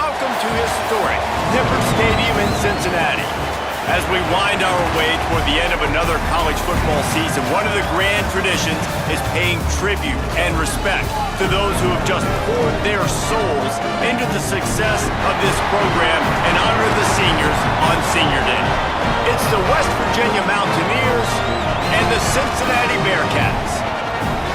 welcome to historic Nippert Stadium in Cincinnati. As we wind our way toward the end of another college football season, one of the grand traditions is paying tribute and respect to those who have just poured their souls into the success of this program and honor the seniors on Senior Day. It's the West Virginia Mountaineers and the Cincinnati Bearcats.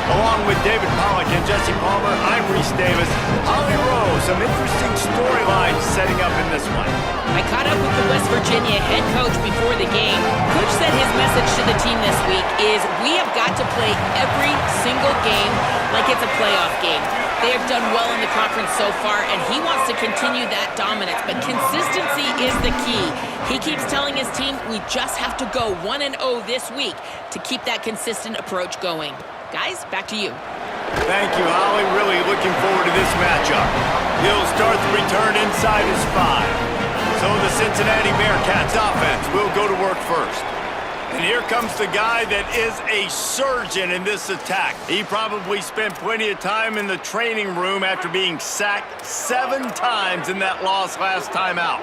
Along with David Pollack and Jesse Palmer, I'm Reese Davis. Holly Rowe, some interesting storylines setting up in this one. I caught up with the West Virginia head coach before the game. Coach said his message to the team this week is we have got to play every single game like it's a playoff game. They have done well in the conference so far, and he wants to continue that dominance. But consistency is the key. He keeps telling his team we just have to go 1-0 this week to keep that consistent approach going. Guys, back to you. Thank you, Holly. Really looking forward to this matchup. He'll start the return inside his 5. So the Cincinnati Bearcats offense will go to work first. And here comes the guy that is a surgeon in this attack. He probably spent plenty of time in the training room after being sacked 7 times in that loss last time out.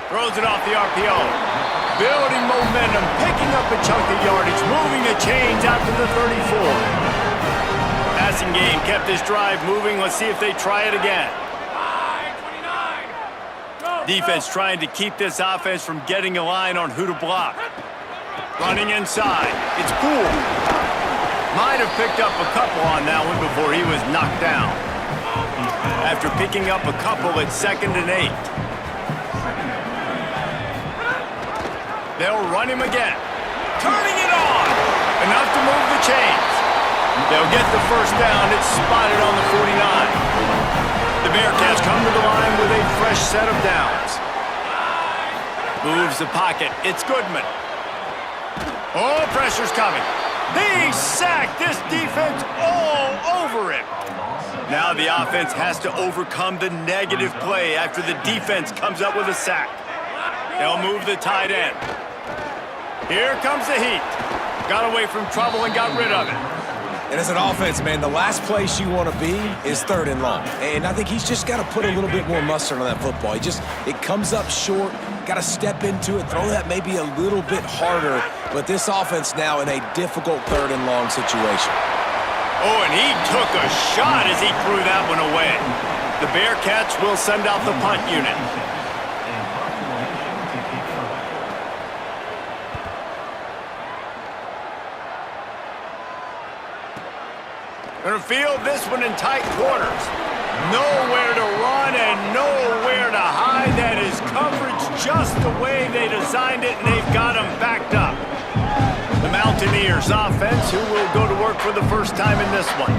Throws it off the RPO. Building momentum, picking up a chunk of yardage, moving the chains out to the 34. Passing game kept this drive moving. Let's see if they try it again. Defense trying to keep this offense from getting a line on who to block. Running inside. It's cool. Might have picked up a couple on that one before he was knocked down. After picking up a couple, it's 2nd and 8. They'll run him again. Turning it on. Enough to move the chains. They'll get the first down. It's spotted on the 49. The Bearcats come to the line with a fresh set of downs. Moves the pocket. It's Goodman. Oh, pressure's coming. They sacked this defense all over him. Now the offense has to overcome the negative play after the defense comes up with a sack. They'll move the tight end. Here comes the heat. Got away from trouble and got rid of it. And as an offense, man, the last place you want to be is 3rd and long. And I think he's just got to put a little bit more mustard on that football. It comes up short, got to step into it, throw that maybe a little bit harder. But this offense now in a difficult 3rd and long situation. Oh, and he took a shot as he threw that one away. The Bearcats will send out the punt unit. Gonna field this one in tight quarters. Nowhere to run and nowhere to hide. That is coverage just the way they designed it, and they've got them backed up. The Mountaineers offense, who will go to work for the first time in this one.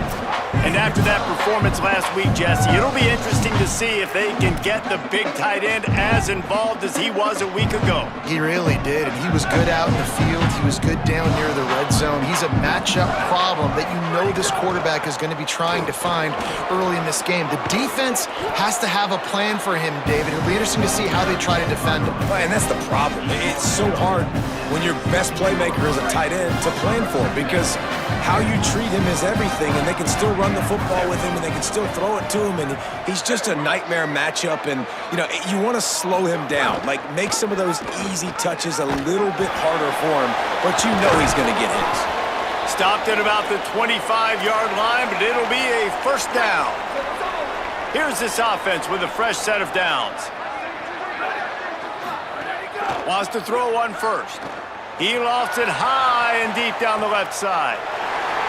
And after that performance last week, Jesse, it'll be interesting to see if they can get the big tight end as involved as he was a week ago. He really did, and he was good out in the field. He was good down near the red zone. He's a matchup problem that you know this quarterback is going to be trying to find early in this game. The defense has to have a plan for him, David. It'll be interesting to see how they try to defend him. And that's the problem. It's so hard when your best playmaker is a tight end to plan for, because how you treat him is everything, and they can still run the football with him, and they can still throw it to him, and he's just a nightmare matchup. And you want to slow him down, like make some of those easy touches a little bit harder for him, but you know he's going to get his. Stopped at about the 25-yard line, but it'll be a first down. Here's this offense with a fresh set of downs. Wants to throw one first. He lofts it high and deep down the left side.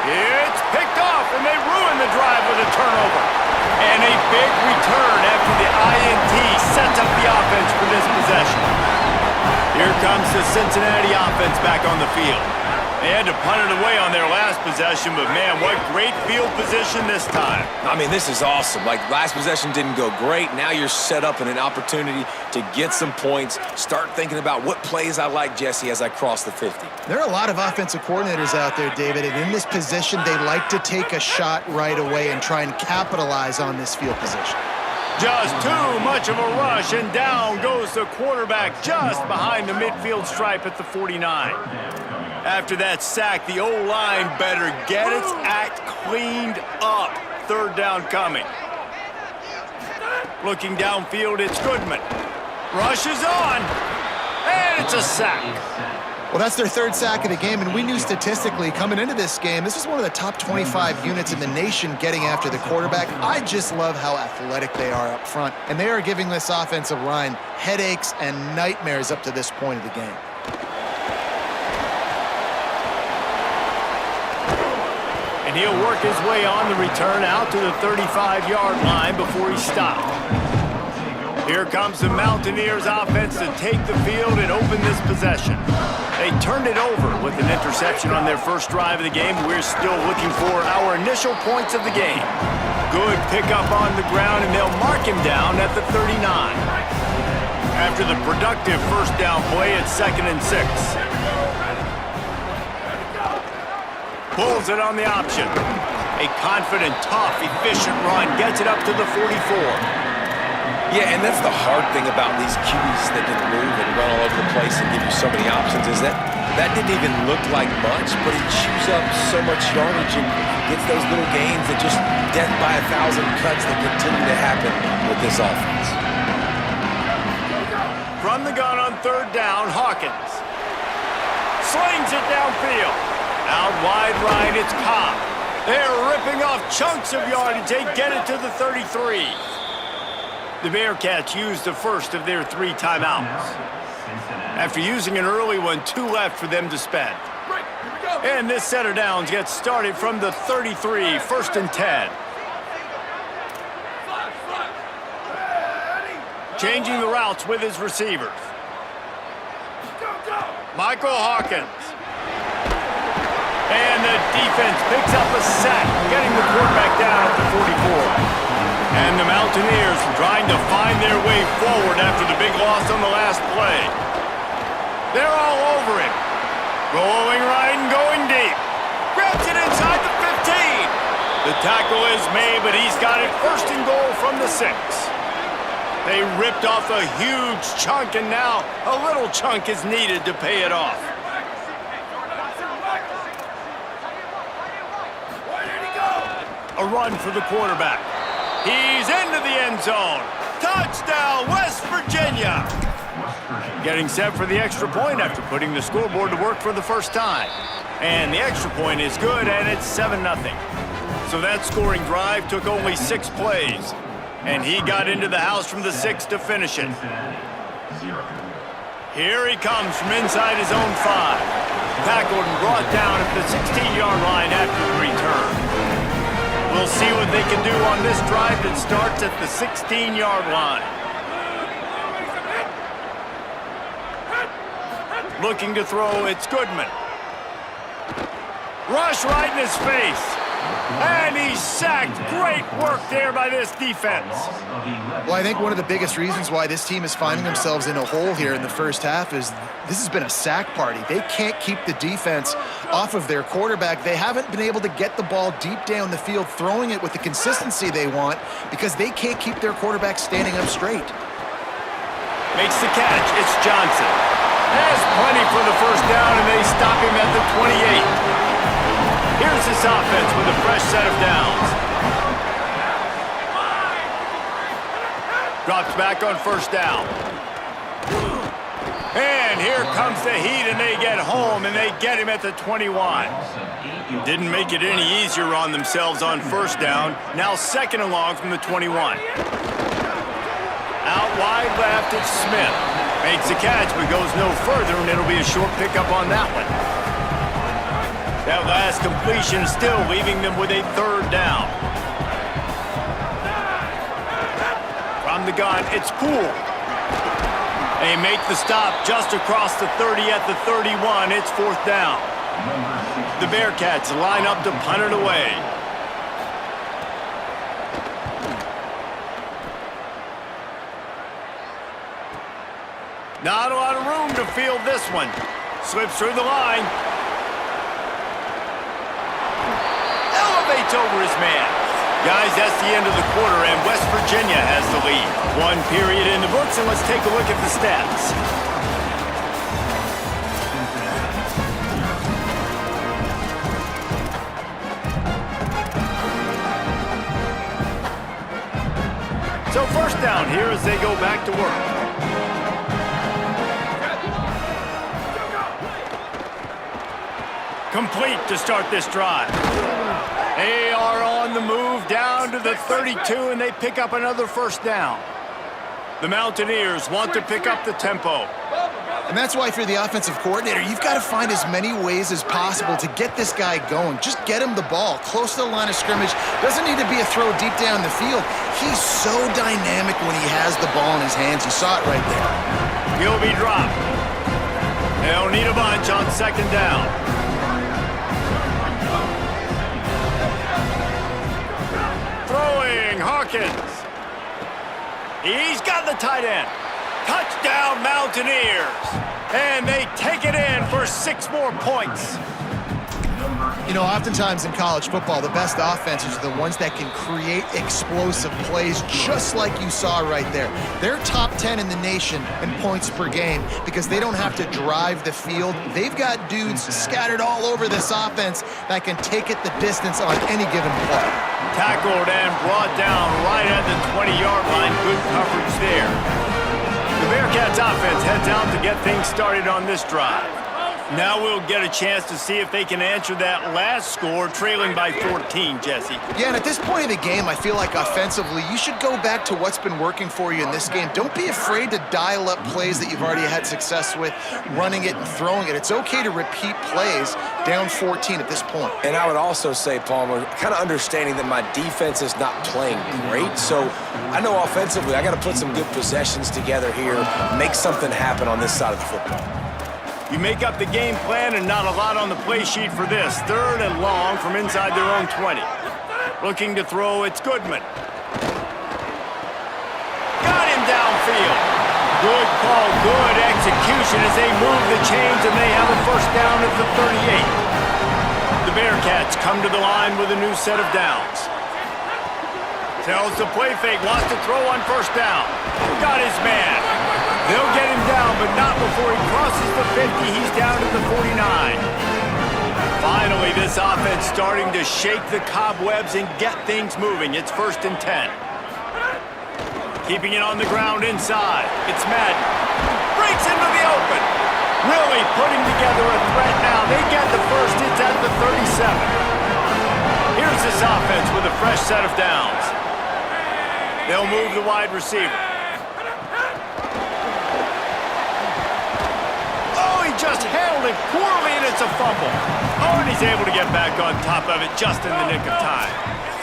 It's picked off, and they ruin the drive with a turnover. And a big return after the INT sets up the offense for this possession. Here comes the Cincinnati offense back on the field. They had to punt it away on their last possession, but man, what great field position this time. I mean, this is awesome. Like, last possession didn't go great. Now you're set up in an opportunity to get some points. Start thinking about what plays I like, Jesse, as I cross the 50. There are a lot of offensive coordinators out there, David, and in this position, they like to take a shot right away and try and capitalize on this field position. Just too much of a rush, and down goes the quarterback just behind the midfield stripe at the 49. After that sack, the O-line better get its act cleaned up. Third down coming. Looking downfield, it's Goodman. Rushes on, and it's a sack. Well, that's their third sack of the game, and we knew statistically coming into this game, this is one of the top 25 units in the nation getting after the quarterback. I just love how athletic they are up front, and they are giving this offensive line headaches and nightmares up to this point of the game. And he'll work his way on the return out to the 35-yard line before he stopped. Here comes the Mountaineers offense to take the field and open this possession. They turned it over with an interception on their first drive of the game. We're still looking for our initial points of the game. Good pickup on the ground, and they'll mark him down at the 39. After the productive first down play, it's 2nd and 6. Pulls it on the option. A confident, tough, efficient run gets it up to the 44. Yeah, and that's the hard thing about these QBs that can move and run all over the place and give you so many options is that didn't even look like much, but he chews up so much yardage and gets those little gains that just death by 1,000 cuts that continue to happen with this offense. From the gun on third down, Hawkins. Slings it downfield. Out wide right, it's Cobb. They're ripping off chunks of yardage. They get it to the 33. The Bearcats used the first of their 3 timeouts. After using an early one, 2 left for them to spend. And this set of downs gets started from the 33, 1st and 10. Changing the routes with his receivers. Michael Hawkins. And the defense picks up a sack, getting the quarterback down at the 44. And the Mountaineers trying to find their way forward after the big loss on the last play. They're all over him. Rolling right and going deep. Grabs it inside the 15. The tackle is made, but he's got it 1st and goal from the 6. They ripped off a huge chunk, and now a little chunk is needed to pay it off. A run for the quarterback. He's into the end zone. Touchdown, West Virginia. Getting set for the extra point after putting the scoreboard to work for the first time. And the extra point is good, and it's 7-0. So that scoring drive took only 6 plays. And he got into the house from the 6 to finish it. Here he comes from inside his own 5. Tackled and brought down at the 16-yard line after the return. We'll see what they can do on this drive that starts at the 16-yard line. Looking to throw, it's Goodman. Rush right in his face. And he's sacked. Great work there by this defense. Well, I think one of the biggest reasons why this team is finding themselves in a hole here in the first half is this has been a sack party. They can't keep the defense off of their quarterback. They haven't been able to get the ball deep down the field, throwing it with the consistency they want because they can't keep their quarterback standing up straight. Makes the catch. It's Johnson. Has plenty for the first down, and they stop him at the 28. Here's this offense with a fresh set of downs. Drops back on first down. And here comes the heat, and they get home, and they get him at the 21. Didn't make it any easier on themselves on first down. Now 2nd and long from the 21. Out wide left, it's Smith. Makes the catch, but goes no further, and it'll be a short pickup on that one. That last completion still leaving them with a 3rd down. From the gun, it's Poole. They make the stop just across the 30 at the 31. It's 4th down. The Bearcats line up to punt it away. Not a lot of room to field this one. Slips through the line. Elevates over his man. Guys, that's the end of the quarter, and West Virginia has the lead. 1 period in the books, and let's take a look at the stats. So first down here as they go back to work. Complete to start this drive. They are on the move down to the 32, and they pick up another first down. The Mountaineers want to pick up the tempo. And that's why if you're the offensive coordinator, you've got to find as many ways as possible to get this guy going. Just get him the ball close to the line of scrimmage. Doesn't need to be a throw deep down the field. He's so dynamic when he has the ball in his hands. You saw it right there. He'll be dropped. They'll need a bunch on second down. Throwing, Hawkins. He's got the tight end. Touchdown, Mountaineers. And they take it in for 6 more points. You know, oftentimes in college football, the best offenses are the ones that can create explosive plays just like you saw right there. They're top 10 in the nation in points per game because they don't have to drive the field. They've got dudes scattered all over this offense that can take it the distance on any given play. Tackled and brought down right at the 20-yard line. Good coverage there. The Bearcats offense heads out to get things started on this drive. Now we'll get a chance to see if they can answer that last score, trailing by 14, Jesse. Yeah, and at this point of the game, I feel like offensively, you should go back to what's been working for you in this game. Don't be afraid to dial up plays that you've already had success with, running it and throwing it. It's okay to repeat plays down 14 at this point. And I would also say, Palmer, kind of understanding that my defense is not playing great. So I know offensively, I got to put some good possessions together here, make something happen on this side of the football. You make up the game plan and not a lot on the play sheet for this. 3rd and long from inside their own 20. Looking to throw, it's Goodman. Got him downfield. Good call, good execution as they move the chains and they have a first down at the 38. The Bearcats come to the line with a new set of downs. Tells the play fake, wants to throw on first down. Got his man. They'll get him down, but not before he crosses the 50. He's down to the 49. Finally, this offense starting to shake the cobwebs and get things moving. It's 1st and 10. Keeping it on the ground inside. It's Madden. Breaks into the open. Really putting together a threat now. They get the first. It's at the 37. Here's this offense with a fresh set of downs. They'll move the wide receiver. Just handled it poorly, and it's a fumble. Oh, and he's able to get back on top of it just in the nick of time.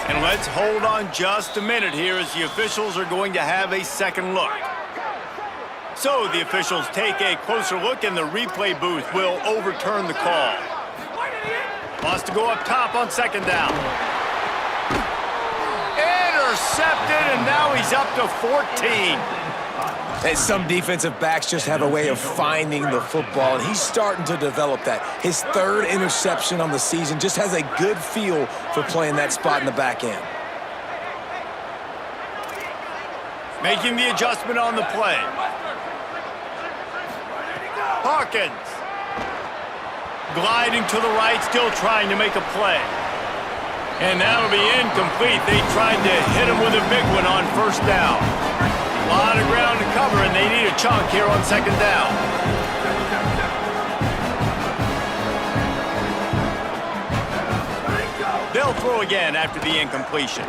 And let's hold on just a minute here as the officials are going to have a second look. So the officials take a closer look, and the replay booth will overturn the call. Wants to go up top on second down. Intercepted, and now he's up to 14. And some defensive backs just have a way of finding the football, and he's starting to develop that. His 3rd interception on the season, just has a good feel for playing that spot in the back end. Making the adjustment on the play. Hawkins. Gliding to the right, still trying to make a play. And that'll be incomplete. They tried to hit him with a big one on first down. A lot of ground to cover, and they need a chunk here on second down. They'll throw again after the incompletion.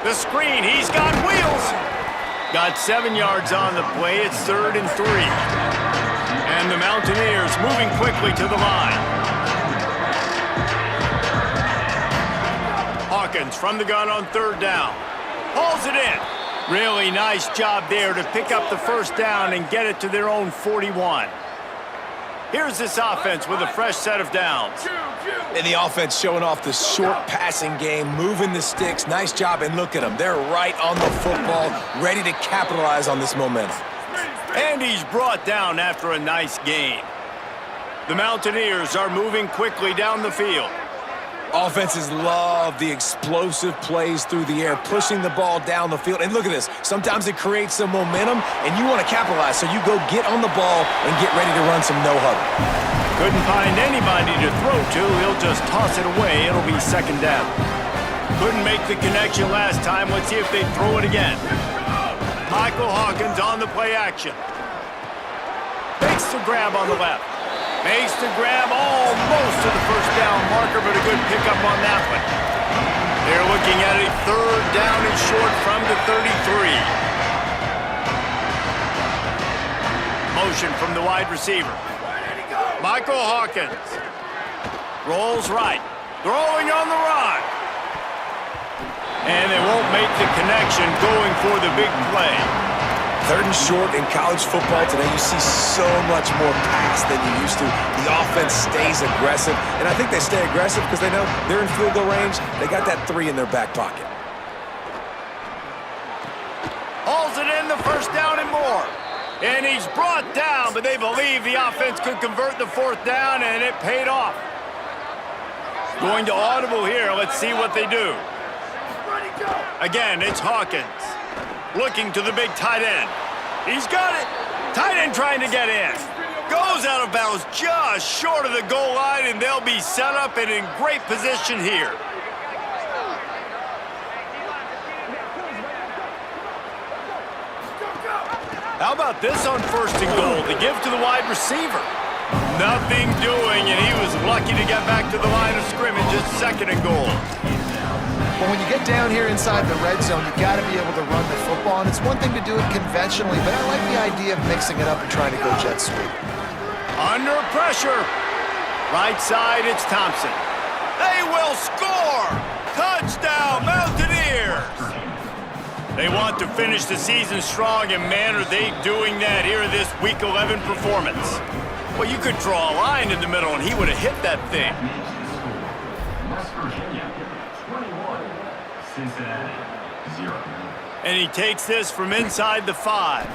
The screen, he's got wheels. Got 7 yards on the play. It's 3rd and 3. And the Mountaineers moving quickly to the line. Hawkins from the gun on 3rd down. Hauls it in. Really nice job there to pick up the first down and get it to their own 41. Here's this offense with a fresh set of downs. And the offense showing off the short passing game, moving the sticks. Nice job, and look at them. They're right on the football, ready to capitalize on this momentum. And he's brought down after a nice gain. The Mountaineers are moving quickly down the field. Offenses love the explosive plays through the air, pushing the ball down the field. And look at this. Sometimes it creates some momentum, and you want to capitalize, so you go get on the ball and get ready to run some no-huddle. Couldn't find anybody to throw to. He'll just toss it away. It'll be second down. Couldn't make the connection last time. Let's see if they throw it again. Michael Hawkins on the play action. Makes the grab on the left. Makes the grab almost to the first down marker, but a good pickup on that one. They're looking at a third down and short from the 33. Motion from the wide receiver. Michael Hawkins. Rolls right. Throwing on the run. And they won't make the connection going for the big play. Third and short in college football today, you see so much more pass than you used to. The offense stays aggressive, and I think they stay aggressive because they know they're in field goal range. They got that 3 in their back pocket. Hauls it in, the first down and more. And he's brought down, but they believe the offense could convert the 4th down, and it paid off. Going to audible here. Let's see what they do. Again, it's Hawkins. Looking to the big tight end. He's got it. Tight end trying to get in. Goes out of bounds just short of the goal line, and they'll be set up and in great position here. How about this on 1st and goal to give to the wide receiver? Nothing doing, and he was lucky to get back to the line of scrimmage at 2nd and goal. But when you get down here inside the red zone, you got to be able to run the football. And it's one thing to do it conventionally, but I like the idea of mixing it up and trying to go jet sweep. Under pressure. Right side, it's Thompson. They will score! Touchdown, Mountaineers! They want to finish the season strong, and man, are they doing that here in this Week 11 performance. Well, you could draw a line in the middle, and he would have hit that thing. And he takes this from inside the 5.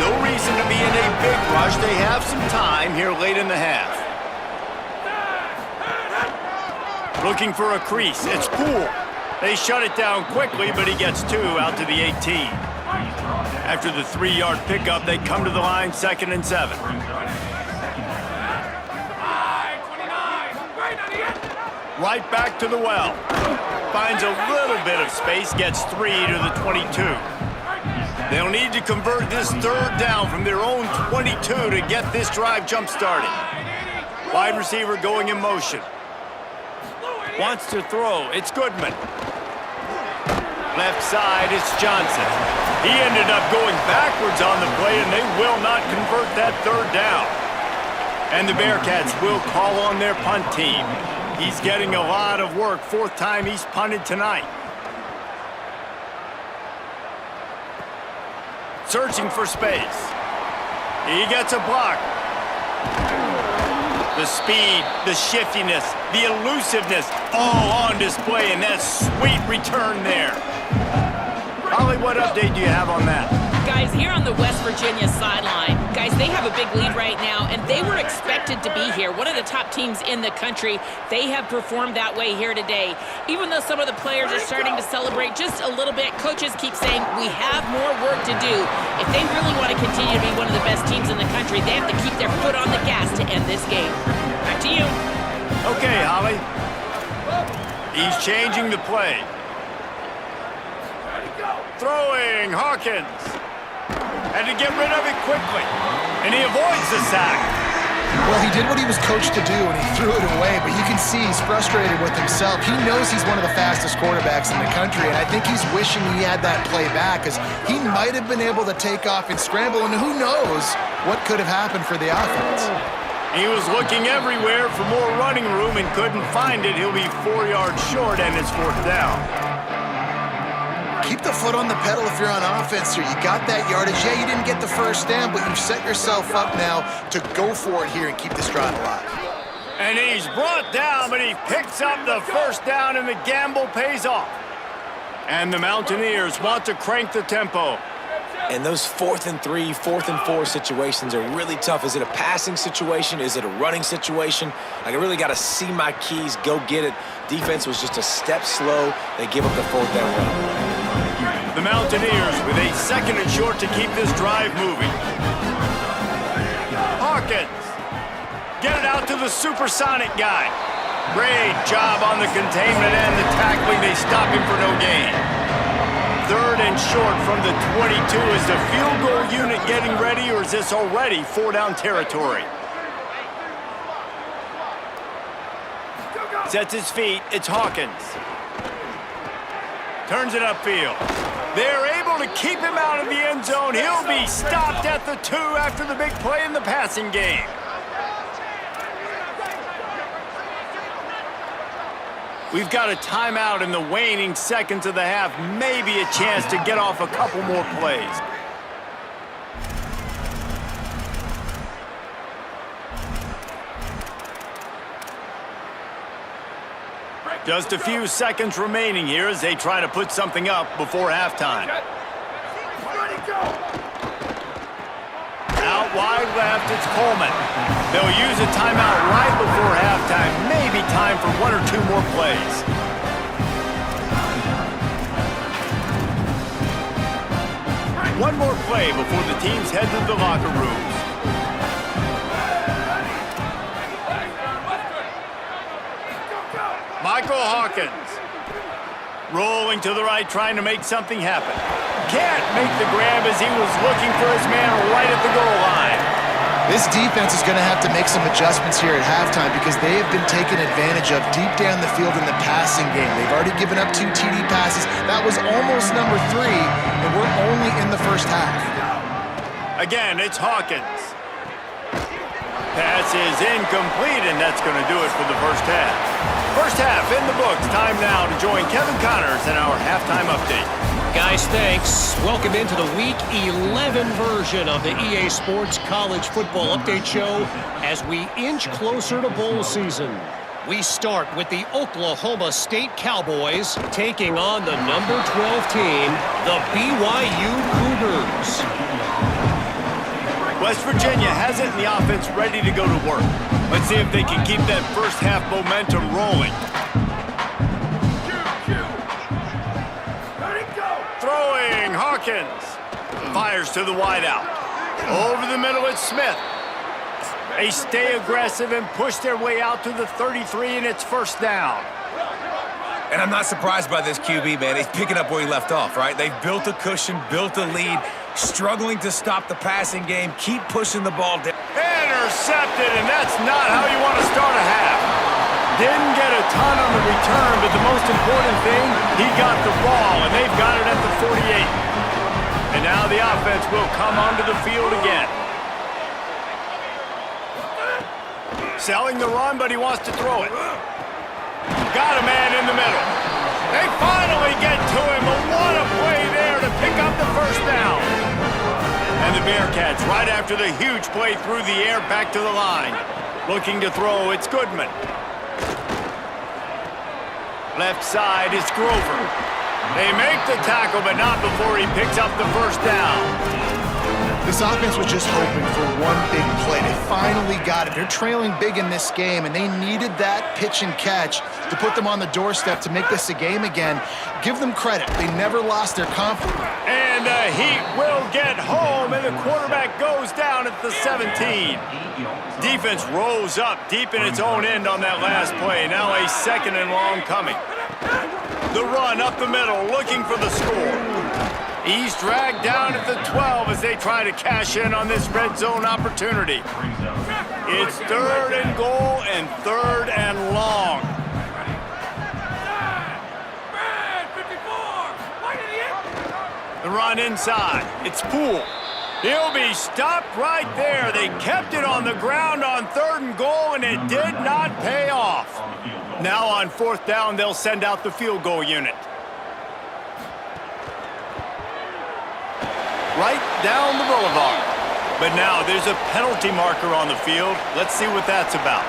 No reason to be in a big rush. They have some time here late in the half. Looking for a crease. It's Poole. They shut it down quickly, but he gets 2 out to the 18. After the 3-yard pickup, they come to the line 2nd and 7. Right back to the well. Finds a little bit of space, gets 3 to the 22. They'll need to convert this 3rd down from their own 22 to get this drive jump-started. Wide receiver going in motion. Wants to throw. It's Goodman. Left side, it's Johnson. He ended up going backwards on the play, and they will not convert that 3rd down. And the Bearcats will call on their punt team. He's getting a lot of work. 4th time he's punted tonight. Searching for space. He gets a block. The speed, the shiftiness, the elusiveness, all on display, and that sweet return there. Holly, what update do you have on that? Guys, here on the West Virginia sideline, guys, they have a big lead right now, and they were expected to be here. One of the top teams in the country. They have performed that way here today. Even though some of the players are starting to celebrate just a little bit, coaches keep saying, we have more work to do. If they really want to continue to be one of the best teams in the country, they have to keep their foot on the gas to end this game. Back to you. Okay, Holly. He's changing the play. Throwing, Hawkins. Had to get rid of it quickly. And he avoids the sack. Well, he did what he was coached to do, and he threw it away, but you can see he's frustrated with himself. He knows he's one of the fastest quarterbacks in the country, and I think he's wishing he had that play back, because he might have been able to take off and scramble, and who knows what could have happened for the offense. He was looking everywhere for more running room and couldn't find it. He'll be 4 yards short, and it's 4th down. Keep the foot on the pedal if you're on offense here. You got that yardage. Yeah, you didn't get the first down, but you've set yourself up now to go for it here and keep this drive alive. And he's brought down, but he picks up the first down, and the gamble pays off. And the Mountaineers want to crank the tempo. And those 4th and 3, 4th and 4 situations are really tough. Is it a passing situation? Is it a running situation? Like, I really got to see my keys, go get it. Defense was just a step slow. They give up the 4th down run. The Mountaineers with a 2nd and short to keep this drive moving. Hawkins. Get it out to the supersonic guy. Great job on the containment and the tackling. They stop him for no gain. 3rd and short from the 22. Is the field goal unit getting ready, or is this already 4-down territory? Sets his feet. It's Hawkins. Turns it upfield. They're able to keep him out of the end zone. He'll be stopped at the 2 after the big play in the passing game. We've got a timeout in the waning seconds of the half. Maybe a chance to get off a couple more plays. Just a few seconds remaining here as they try to put something up before halftime. Out wide left, it's Coleman. They'll use a timeout right before halftime. Maybe time for 1 or 2 more plays. One more play before the teams head to the locker rooms. Michael Hawkins. Rolling to the right, trying to make something happen. Can't make the grab as he was looking for his man right at the goal line. This defense is going to have to make some adjustments here at halftime because they have been taken advantage of deep down the field in the passing game. They've already given up 2 TD passes. That was almost number 3, and we're only in the first half. Again, it's Hawkins. Pass is incomplete, and that's going to do it for the first half. First half in the books. Time now to join Kevin Connors in our halftime update. Guys, thanks. Welcome into the Week 11 version of the EA Sports College Football Update Show as we inch closer to bowl season. We start with the Oklahoma State Cowboys taking on the number 12 team, the BYU Cougars. West Virginia has it in the offense ready to go to work. Let's see if they can keep that first half momentum rolling. Throwing, Hawkins. Fires to the wideout. Over the middle, it's Smith. They stay aggressive and push their way out to the 33, and it's first down. And I'm not surprised by this QB, man. He's picking up where he left off, right? They've built a cushion, built a lead, struggling to stop the passing game, keep pushing the ball down. Intercepted, and that's not how you want to start a half. Didn't get a ton on the return, but the most important thing, he got the ball, and they've got it at the 48. And now the offense will come onto the field again. Selling the run, but he wants to throw it. Got a man in the middle. They finally get to him, but what a play there to pick up the first down. And the Bearcats, right after the huge play through the air, back to the line. Looking to throw, it's Goodman. Left side is Grover. They make the tackle, but not before he picks up the first down. This offense was just hoping for one big play. They finally got it. They're trailing big in this game, and they needed that pitch and catch to put them on the doorstep to make this a game again. Give them credit. They never lost their confidence. And the Heat will get home, and the quarterback goes down at the 17. Defense rolls up deep in its own end on that last play. Now a 2nd and long coming. The run up the middle, looking for the score. He's dragged down at the 12 as they try to cash in on this red zone opportunity. It's 3rd and goal and 3rd and long. The run inside. It's Poole. He'll be stopped right there. They kept it on the ground on 3rd and goal, and it did not pay off. Now on 4th down, they'll send out the field goal unit. Right down the boulevard. But now there's a penalty marker on the field. Let's see what that's about.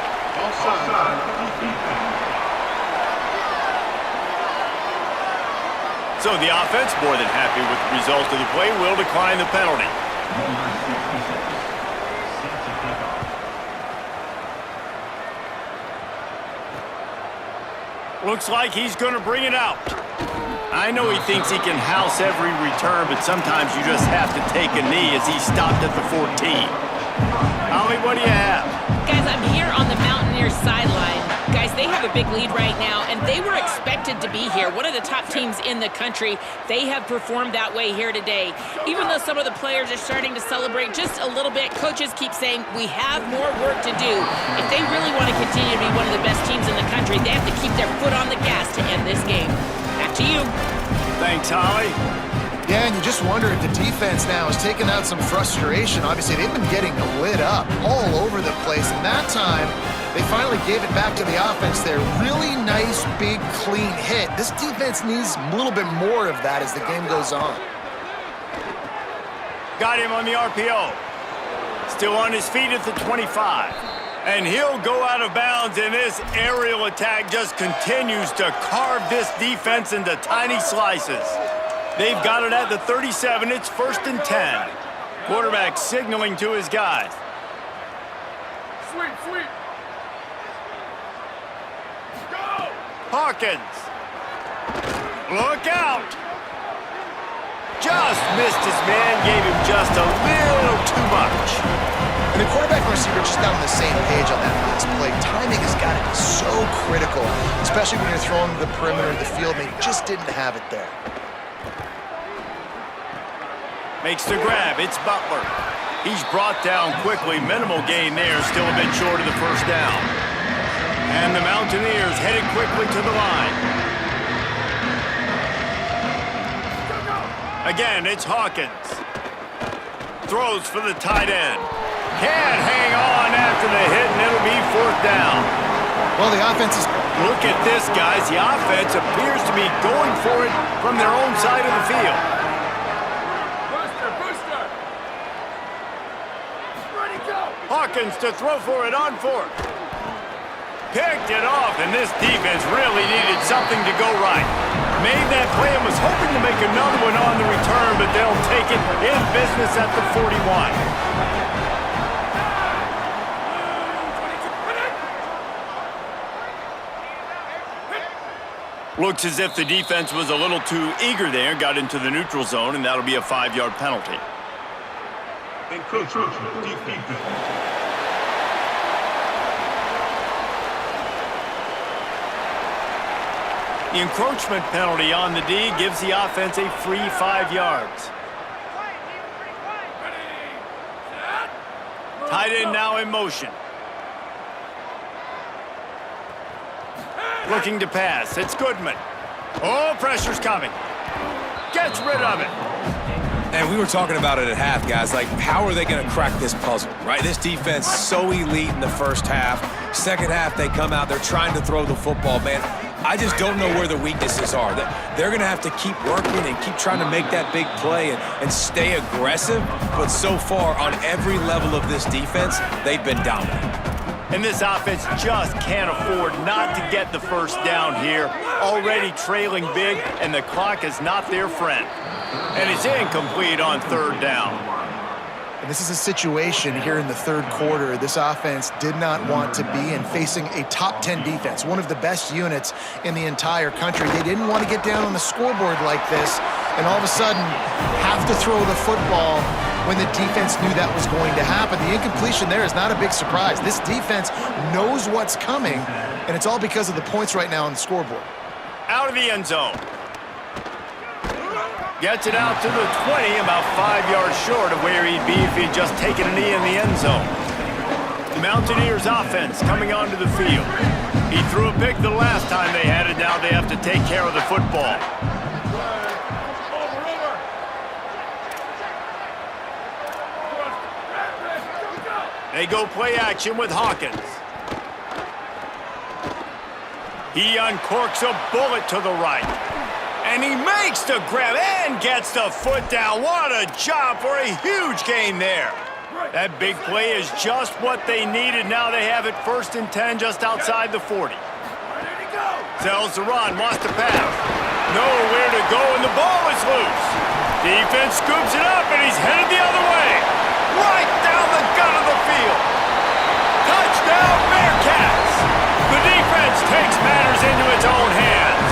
So the offense, more than happy with the result of the play, will decline the penalty. Looks like he's going to bring it out. I know he thinks he can house every return, but sometimes you just have to take a knee as he stopped at the 14. Holly, what do you have? Guys, I'm here on the Mountaineers sideline. Guys, they have a a big lead right now, and they were expected to be here. One of the top teams in the country. They have performed that way here today. Even though some of the players are starting to celebrate just a little bit, coaches keep saying we have more work to do. If they really want to continue to be one of the best teams in the country, they have to keep their foot on the gas to end this game. Back to you. Thanks, Holly. Yeah, and you just wonder if the defense now has taken out some frustration. Obviously, they've been getting lit up all over the place, and that time, they finally gave it back to the offense there. Really nice, big, clean hit. This defense needs a little bit more of that as the game goes on. Got him on the RPO. Still on his feet at the 25. And he'll go out of bounds, and this aerial attack just continues to carve this defense into tiny slices. They've got it at the 37. It's 1st and 10. Quarterback signaling to his guys. Sweep, sweep. Go! Hawkins. Look out. Just missed his man. Gave him just a little too much. And the quarterback and receiver just not on the same page on that last play. Timing has got to be so critical, especially when you're throwing to the perimeter of the field. They just didn't have it there. Makes the grab. It's Butler. He's brought down quickly. Minimal gain there. Still a bit short of the first down. And the Mountaineers headed quickly to the line. Again, it's Hawkins. Throws for the tight end. Can't hang on after the hit, and it'll be 4th down. Well, the offense is... Look at this, guys. The offense appears to be going for it from their own side of the field. Hawkins to throw for it on 4th. Picked it off, and this defense really needed something to go right. Made that play and was hoping to make another one on the return, but they'll take it in business at the 41. Looks as if the defense was a little too eager there, got into the neutral zone, and that'll be a 5-yard penalty. Encroachment, deep defense. The encroachment penalty on the D gives the offense a free 5 yards. Tight end now in motion. Looking to pass. It's Goodman. Oh, pressure's coming. Gets rid of it. And we were talking about it at half, guys. Like, how are they going to crack this puzzle, right? This defense so elite in the first half. Second half, they come out. They're trying to throw the football, man. I just don't know where the weaknesses are. They're going to have to keep working and keep trying to make that big play and stay aggressive. But so far, on every level of this defense, they've been dominant. And this offense just can't afford not to get the first down here. Already trailing big, and the clock is not their friend. And it's incomplete on 3rd down. And this is a situation here in the 3rd quarter this offense did not want to be in, facing a top 10 defense, one of the best units in the entire country. They didn't want to get down on the scoreboard like this and all of a sudden have to throw the football when the defense knew that was going to happen. The incompletion there is not a big surprise. This defense knows what's coming, and it's all because of the points right now on the scoreboard. Out of the end zone. Gets it out to the 20, about 5 yards short of where he'd be if he'd just taken a knee in the end zone. The Mountaineers offense coming onto the field. He threw a pick the last time they had it. Now they have to take care of the football. They go play action with Hawkins. He uncorks a bullet to the right. And he makes the grab and gets the foot down. What a job for a huge gain there. That big play is just what they needed. Now they have it 1st and 10 just outside the 40. Sells the run, wants to pass. Nowhere to go, and the ball is loose. Defense scoops it up, and he's headed the other way. Right down the gut of the field. Touchdown, Bearcats. The defense takes matters into its own hands.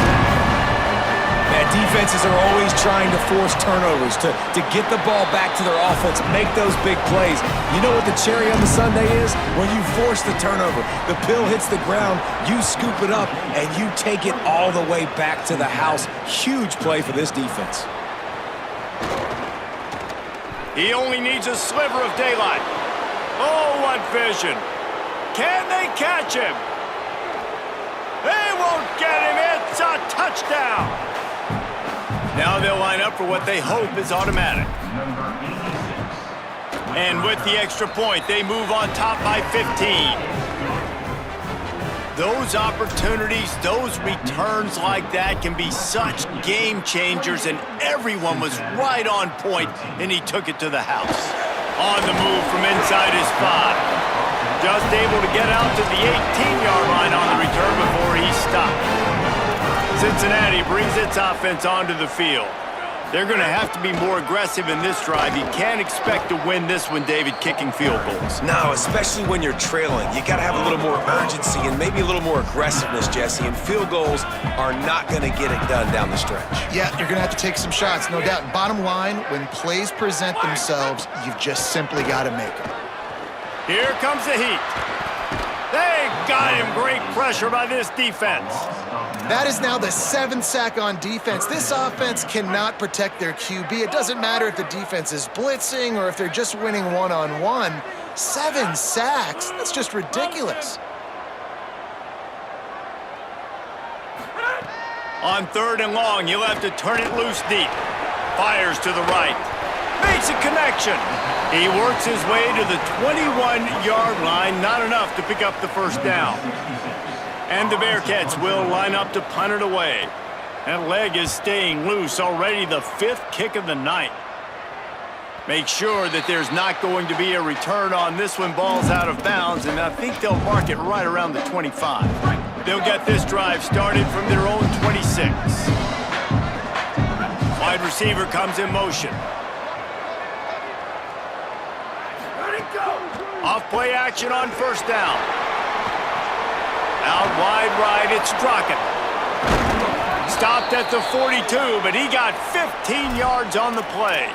That defense defenses are always trying to force turnovers, to get the ball back to their offense, make those big plays. You know what the cherry on the sundae is? When you force the turnover, the pill hits the ground, you scoop it up, and you take it all the way back to the house. Huge play for this defense. He only needs a sliver of daylight. Oh, what vision. Can they catch him? They won't get him. It's a touchdown. Now they'll line up for what they hope is automatic. And with the extra point, they move on top by 15. Those opportunities, those returns like that can be such game changers, and everyone was right on point, and he took it to the house. On the move from inside his 5. Just able to get out to the 18-yard line on the return before he stopped. Cincinnati brings its offense onto the field. They're going to have to be more aggressive in this drive. You can't expect to win this one, David, kicking field goals. No, especially when you're trailing. You got to have a little more urgency and maybe a little more aggressiveness, Jesse, and field goals are not going to get it done down the stretch. Yeah, you're going to have to take some shots, no doubt. Bottom line, when plays present themselves, you've just simply got to make them. Here comes the heat. They got him. Great pressure by this defense. That is now the 7th sack on defense. This offense cannot protect their QB. It doesn't matter if the defense is blitzing or if they're just winning one-on-one. 7 sacks, that's just ridiculous. On 3rd and long, you'll have to turn it loose deep. Fires to the right. Makes a connection. He works his way to the 21-yard line. Not enough to pick up the first down. And the Bearcats will line up to punt it away. That leg is staying loose. Already the 5th kick of the night. Make sure that there's not going to be a return on this one. Ball's out of bounds, and I think they'll mark it right around the 25. They'll get this drive started from their own 26. Wide receiver comes in motion. Off play action on first down. Out wide right, it's Drockett. Stopped at the 42, but he got 15 yards on the play.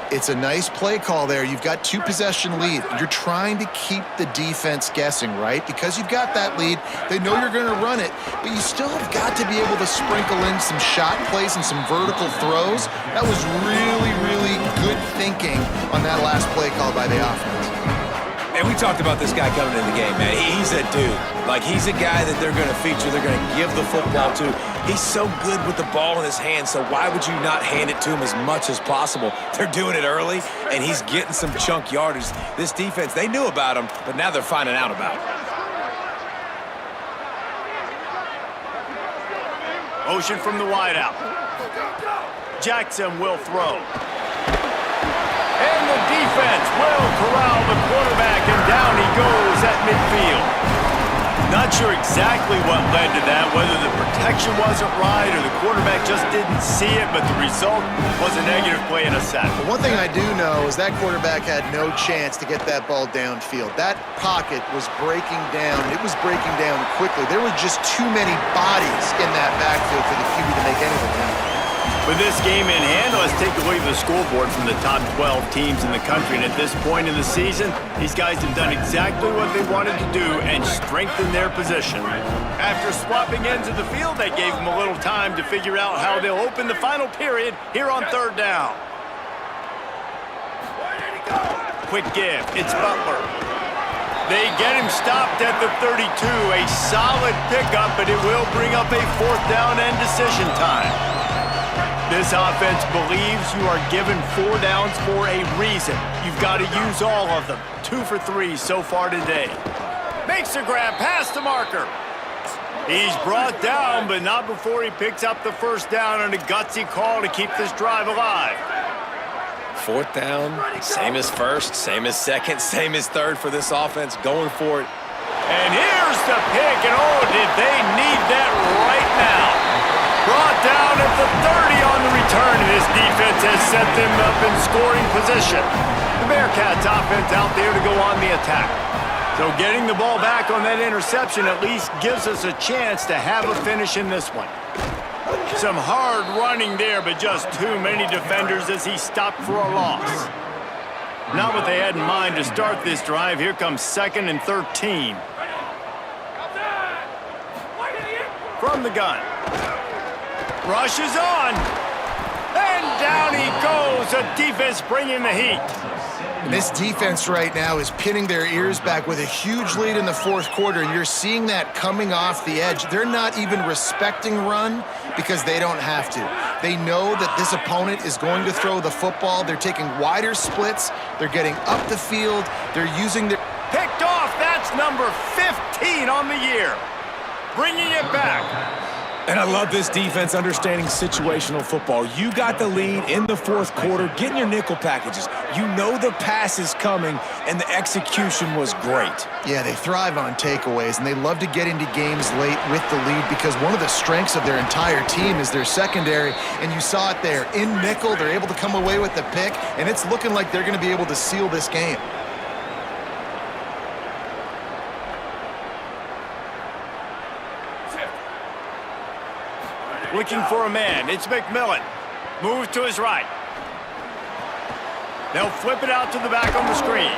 It's a nice play call there. You've got 2-possession lead. You're trying to keep the defense guessing, right? Because you've got that lead, they know you're going to run it, but you still have got to be able to sprinkle in some shot plays and some vertical throws. That was really, really good thinking on that last play call by the offense. And we talked about this guy coming in the game, man. He's a dude. Like, he's a guy that they're going to feature, they're going to give the football to. He's so good with the ball in his hand, so why would you not hand it to him as much as possible? They're doing it early, and he's getting some chunk yardage. This defense, they knew about him, but now they're finding out about him. Motion from the wideout. Jackson will throw. And the defense will corral the quarterback, and down he goes at midfield. Not sure exactly what led to that, whether the protection wasn't right or the quarterback just didn't see it, but the result was a negative play and a sack. But one thing I do know is that quarterback had no chance to get that ball downfield. That pocket was breaking down. It was breaking down quickly. There were just too many bodies in that backfield for the QB to make anything happen. With this game in hand, let's take a look at the scoreboard from the top 12 teams in the country. And at this point in the season, these guys have done exactly what they wanted to do and strengthened their position. After swapping ends of the field, that gave them a little time to figure out how they'll open the final period here on 3rd down. Quick give. It's Butler. They get him stopped at the 32. A solid pickup, but it will bring up a 4th down and decision time. This offense believes you are given 4 downs for a reason. You've got to use all of them. 2 for 3 so far today. Makes the grab past the marker. He's brought down, but not before he picks up the first down on a gutsy call to keep this drive alive. 4th down, same as 1st, same as 2nd, same as 3rd for this offense, going for it. And here's the pick, and oh, did they need that right now. Brought down at the 30 on the return, and this defense has set them up in scoring position. The Bearcats offense out there to go on the attack. So getting the ball back on that interception at least gives us a chance to have a finish in this one. Some hard running there, but just too many defenders as he stopped for a loss. Not what they had in mind to start this drive. Here comes 2nd and 13. From the gun. Rushes on. And down he goes. A defense bringing the heat. And this defense right now is pinning their ears back with a huge lead in the 4th quarter, and you're seeing that coming off the edge. They're not even respecting run because they don't have to. They know that this opponent is going to throw the football. They're taking wider splits. They're getting up the field. They're using their... Picked off. That's number 15 on the year. Bringing it back. And I love this defense understanding situational football. You got the lead in the 4th quarter, getting your nickel packages. You know the pass is coming, and the execution was great. Yeah, they thrive on takeaways, and they love to get into games late with the lead because one of the strengths of their entire team is their secondary, and you saw it there. In nickel, they're able to come away with the pick, and it's looking like they're going to be able to seal this game. Looking for a man. It's McMillan. Moves to his right. They'll flip it out to the back on the screen.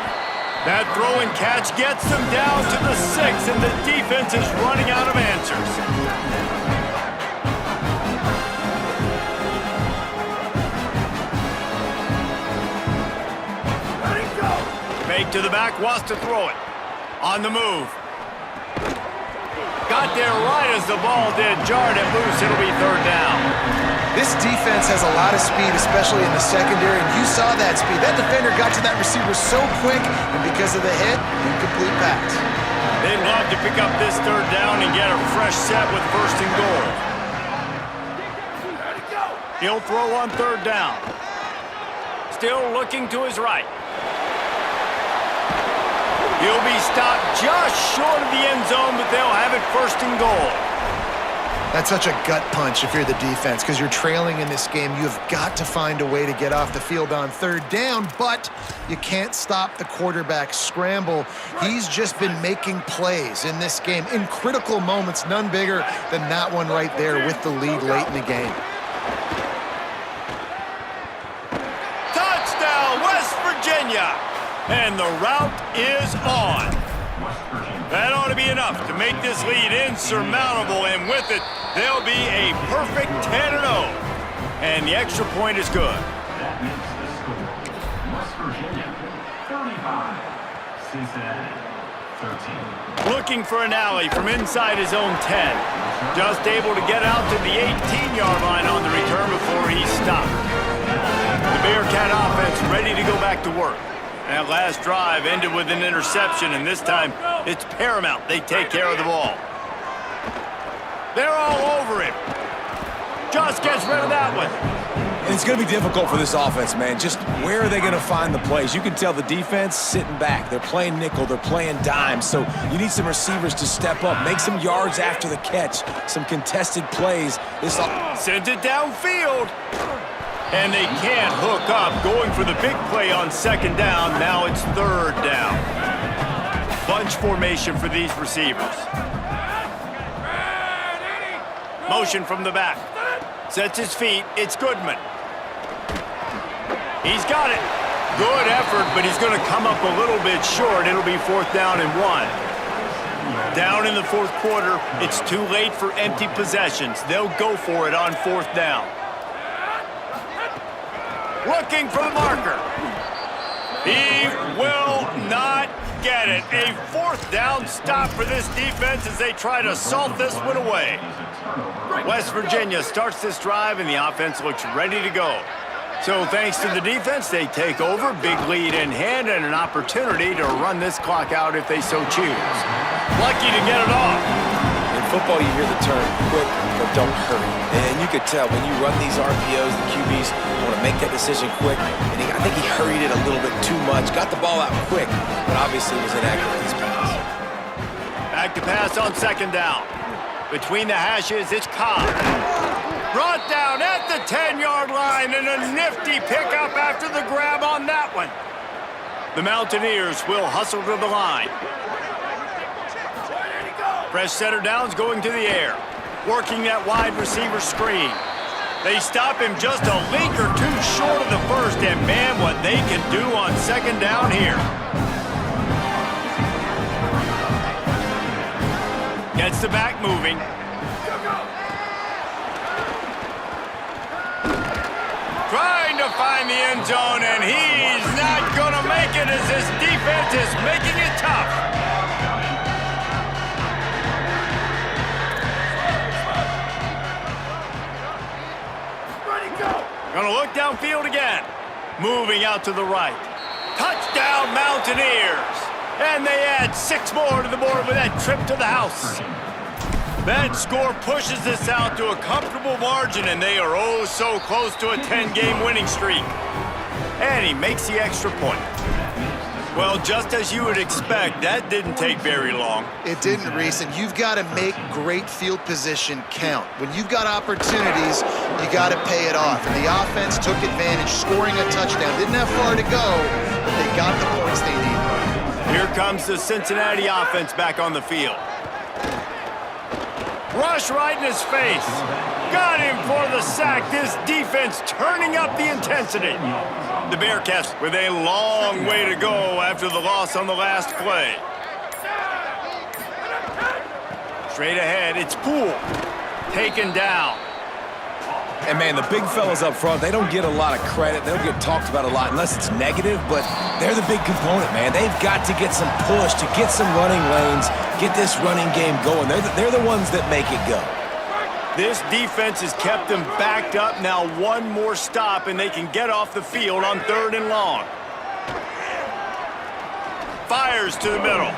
That throw and catch gets them down to the 6, and the defense is running out of answers. Fake to the back, wants to throw it. On the move. Got there right as the ball did. Jarred it loose. It'll be 3rd down. This defense has a lot of speed, especially in the secondary, and you saw that speed. That defender got to that receiver so quick, and because of the hit, incomplete pass. They'd love to pick up this 3rd down and get a fresh set with 1st and goal. He'll throw on 3rd down. Still looking to his right. He'll be stopped just short of the end zone, but they'll have it 1st and goal. That's such a gut punch if you're the defense because you're trailing in this game. You've got to find a way to get off the field on 3rd down, but you can't stop the quarterback scramble. He's just been making plays in this game in critical moments, none bigger than that one right there with the lead late in the game. Touchdown, West Virginia! And the route is on. That ought to be enough to make this lead insurmountable, and with it, they'll be a perfect 10-0. And the extra point is good. That makes the score West Virginia 35, Cincinnati 13. Looking for an alley from inside his own 10. Just able to get out to the 18-yard line on the return before he stopped. The Bearcat offense ready to go back to work. That last drive ended with an interception, and this time it's paramount they take care of the ball. They're all over him. Just gets rid of that one. And it's going to be difficult for this offense, man. Just where are they going to find the plays? You can tell the defense sitting back. They're playing nickel. They're playing dime. So you need some receivers to step up, make some yards after the catch, some contested plays. Sends it downfield. And they can't hook up. Going for the big play on 2nd down. Now it's 3rd down. Bunch formation for these receivers. Motion from the back. Sets his feet. It's Goodman. He's got it. Good effort, but he's going to come up a little bit short. It'll be 4th down and 1. Down in the 4th quarter. It's too late for empty possessions. They'll go for it on 4th down. Looking for the marker. He will not get it. A 4th down stop for this defense as they try to salt this one away. West Virginia starts this drive, and the offense looks ready to go. So thanks to the defense, they take over. Big lead in hand and an opportunity to run this clock out if they so choose. Lucky to get it off. In football, you hear the term quick, but don't hurry. And you could tell when you run these RPOs, the QBs want to make that decision quick. And I think he hurried it a little bit too much. Got the ball out quick, but obviously was inaccurate with his pass. Back to pass on 2nd down. Between the hashes, it's Cobb. Brought down at the 10-yard line, and a nifty pickup after the grab on that one. The Mountaineers will hustle to the line. Fresh setter downs going to the air. working that wide receiver screen. They stop him just a link or two short of the first, and man, what they can do on second down here. Gets the back moving. Trying to find the end zone, and he's not going to make it as his defense is making it tough. Going to look downfield again. Moving out to the right. Touchdown, Mountaineers. And they add 6 more to the board with that trip to the house. That score pushes this out to a comfortable margin, and they are oh so close to a 10-game winning streak. And he makes the extra point. Well, just as you would expect, that didn't take very long. It didn't, Reese, and you've got to make great field position count. When you've got opportunities, you got to pay it off. And the offense took advantage, scoring a touchdown. Didn't have far to go, but they got the points they needed. Here comes the Cincinnati offense back on the field. Rush right in his face. Got him for the sack. This defense turning up the intensity. The Bearcats with a long way to go after the loss on the last play. Straight ahead, it's Poole. Taken down. And, man, the big fellas up front, they don't get a lot of credit. They don't get talked about a lot unless it's negative, but they're the big component, man. They've got to get some push, to get some running lanes, get this running game going. They're the ones that make it go. This defense has kept them backed up. Now one more stop, and they can get off the field on 3rd and long. Fires to the middle.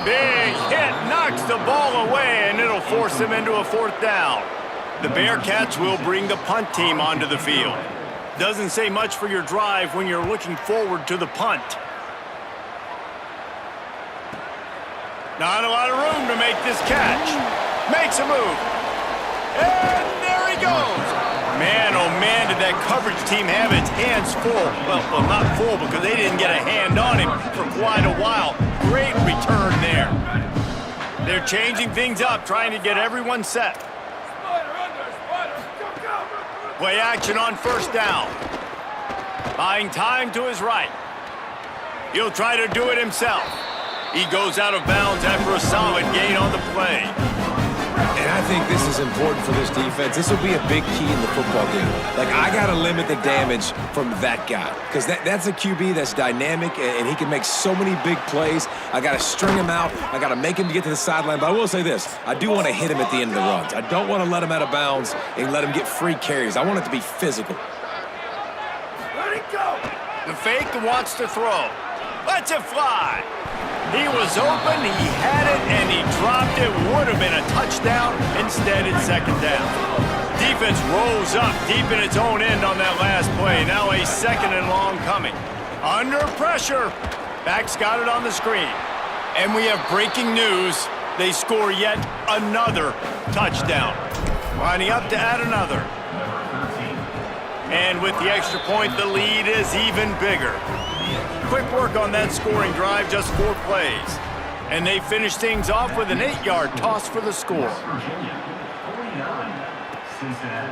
Big hit, knocks the ball away, and it'll force them into a 4th down. The Bearcats will bring the punt team onto the field. Doesn't say much for your drive when you're looking forward to the punt. Not a lot of room to make this catch. Makes a move. And there he goes. Man, oh man, did that coverage team have its hands full. Well, not full because they didn't get a hand on him for quite a while. Great return there. They're changing things up, trying to get everyone set. Play action on 1st down. Buying time to his right. He'll try to do it himself. He goes out of bounds after a solid gain on the play. And I think this is important for this defense. This will be a big key in the football game. Like, I got to limit the damage from that guy because that's a QB that's dynamic, and he can make so many big plays. I got to string him out. I got to make him to get to the sideline. But I will say this. I do want to hit him at the end of the runs. I don't want to let him out of bounds and let him get free carries. I want it to be physical. Let it go. The fake wants to throw. Lets it fly. He was open, he had it, and he dropped it. Would have been a touchdown. Instead, it's 2nd down. Defense rose up deep in its own end on that last play. Now a 2nd and long coming. Under pressure. Back's got it on the screen. And we have breaking news. They score yet another touchdown. Lining up to add another. And with the extra point, the lead is even bigger. Quick work on that scoring drive, just 4 plays. And they finish things off with an 8-yard toss for the score.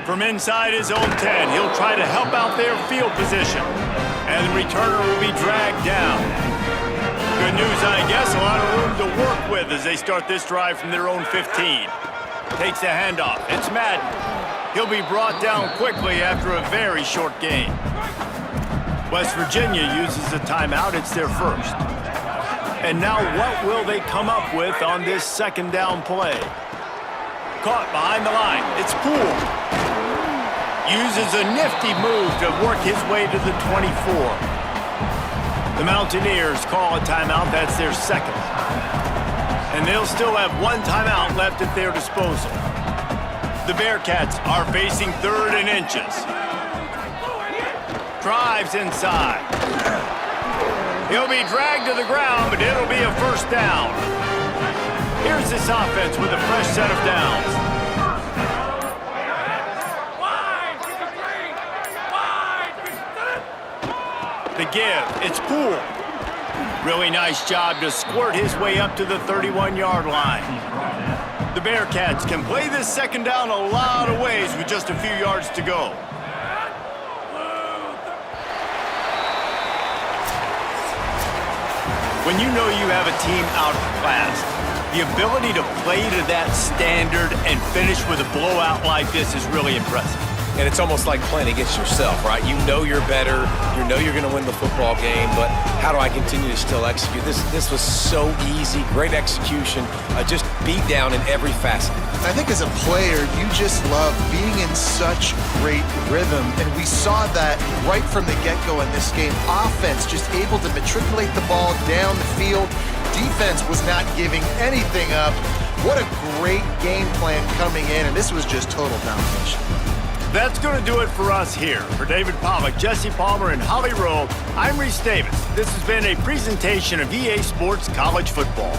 From inside his own 10, he'll try to help out their field position. And the returner will be dragged down. Good news, I guess, a lot of room to work with as they start this drive from their own 15. Takes the handoff. It's Madden. He'll be brought down quickly after a very short gain. West Virginia uses a timeout. It's their first. And now what will they come up with on this 2nd down play? Caught behind the line. It's Poole. Uses a nifty move to work his way to the 24. The Mountaineers call a timeout. That's their 2nd. And they'll still have 1 timeout left at their disposal. The Bearcats are facing 3rd and inches. Drives inside. He'll be dragged to the ground, but it'll be a 1st down. Here's this offense with a fresh set of downs. The give, it's Poole. Really nice job to squirt his way up to the 31-yard line. The Bearcats can play this second down a lot of ways with just a few yards to go. When you know you have a team outclassed, the ability to play to that standard and finish with a blowout like this is really impressive. And it's almost like playing against yourself, right? You know you're better. You know you're going to win the football game, but how do I continue to still execute? This was so easy, great execution, just beat down in every facet. I think as a player, you just love being in such great rhythm, and we saw that right from the get-go in this game. Offense just able to matriculate the ball down the field. Defense was not giving anything up. What a great game plan coming in, and this was just total domination. That's going to do it for us here. For David Pollock, Jesse Palmer, and Holly Rowe, I'm Reese Davis. This has been a presentation of EA Sports College Football.